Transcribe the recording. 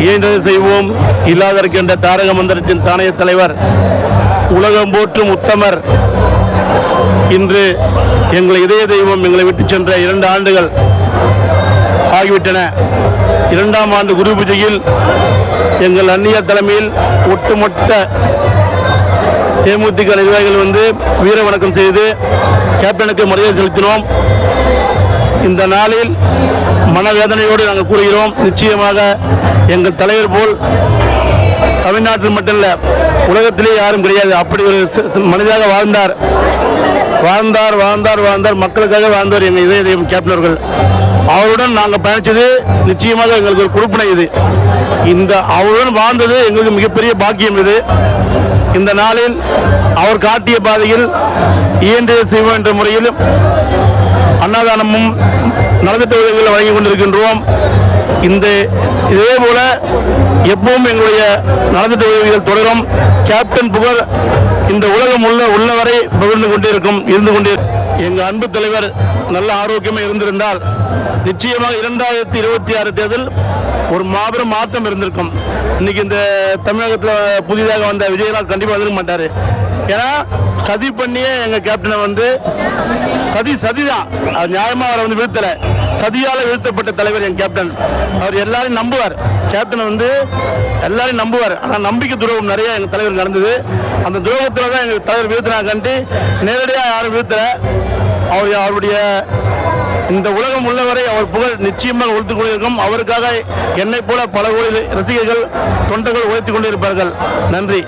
இயன்றதை செய்வோம் இல்லாதற்கின்ற தாரக மந்திரத்தின் தாணைய தலைவர், உலகம் போற்றும் உத்தமர், இன்று எங்களை இதய தெய்வம் எங்களை விட்டு சென்ற 2 ஆண்டுகள் ஆகிவிட்டன. 2ஆம் ஆண்டு குரு பூஜையில் எங்கள் அந்நியர் தலைமையில் ஒட்டுமொத்த தேமுதிக நிர்வாகிகள் வீர வணக்கம் செய்து கேப்டனுக்கு மரியாதை செலுத்தினோம். இந்த நாளில் மனவேதனையோடு நாங்கள் கூறுகிறோம், நிச்சயமாக எங்கள் தலைவர் போல் தமிழ்நாட்டில் மட்டுமல்ல உலகத்திலே யாரும் கிடையாது. அப்படி ஒரு மனிதராக வாழ்ந்தார் வாழ்ந்தார் வாழ்ந்தார் வாழ்ந்தார் மக்களுக்காக வாழ்ந்தார் எங்கள் இதய தெய்வம் கேப்டன் அவர்கள். அவருடன் நாங்கள் பயணித்தது நிச்சயமாக எங்களுக்கு ஒரு கொடுப்பனை. இது இந்த அவருடன் வாழ்ந்தது எங்களுக்கு மிகப்பெரிய பாக்கியம். இது இந்த நாளில் அவர் காட்டிய பாதையில் இயன்றதை செய்வோம் என்ற முறையில் அன்னதானமும் நலத்திட்ட உதவிகளை வழங்கி கொண்டிருக்கின்றோம். இதே போல எப்பவும் எங்களுடைய நலத்திட்ட உதவிகள் தொடரும். கேப்டன் புகழ் இந்த உலகம் உள்ளவரை பகிர்ந்து கொண்டே இருந்து கொண்டே. எங்கள் அன்பு தலைவர் நல்ல ஆரோக்கியமாக இருந்திருந்தால் நிச்சயமாக 2026 தேர்தல் ஒரு மாபெரும் மாற்றம் இருந்திருக்கும். இன்னைக்கு இந்த தமிழகத்தில் புதிதாக வந்த விஜயலால் கண்டிப்பாக வந்திருக்க மாட்டார். ஏன்னா சதி பண்ணியே எங்கள் கேப்டனை சதிதான், அது நியாயமாக அவரை வீழ்த்தலை, சதியால் வீழ்த்தப்பட்ட தலைவர் என் கேப்டன். அவர் எல்லாரையும் நம்புவார். கேப்டன் எல்லாரையும் நம்புவார். ஆனால் நம்பிக்கை துரோகம் நிறைய எங்கள் தலைவர் நடந்தது. அந்த துரோகத்தில் தான் எங்கள் தலைவர் வீழ்த்தினாங்க கண்டு நேரடியாக யாரும் வீழ்த்தலை. அவருடைய இந்த உலகம் உள்ளவரை அவர் புகழ் நிச்சயமாக ஒழித்து கொண்டிருக்கும். அவருக்காக என்னை போல பல கோடி ரசிகர்கள் தொண்டர்கள் உழைத்துக் கொண்டிருப்பார்கள். நன்றி.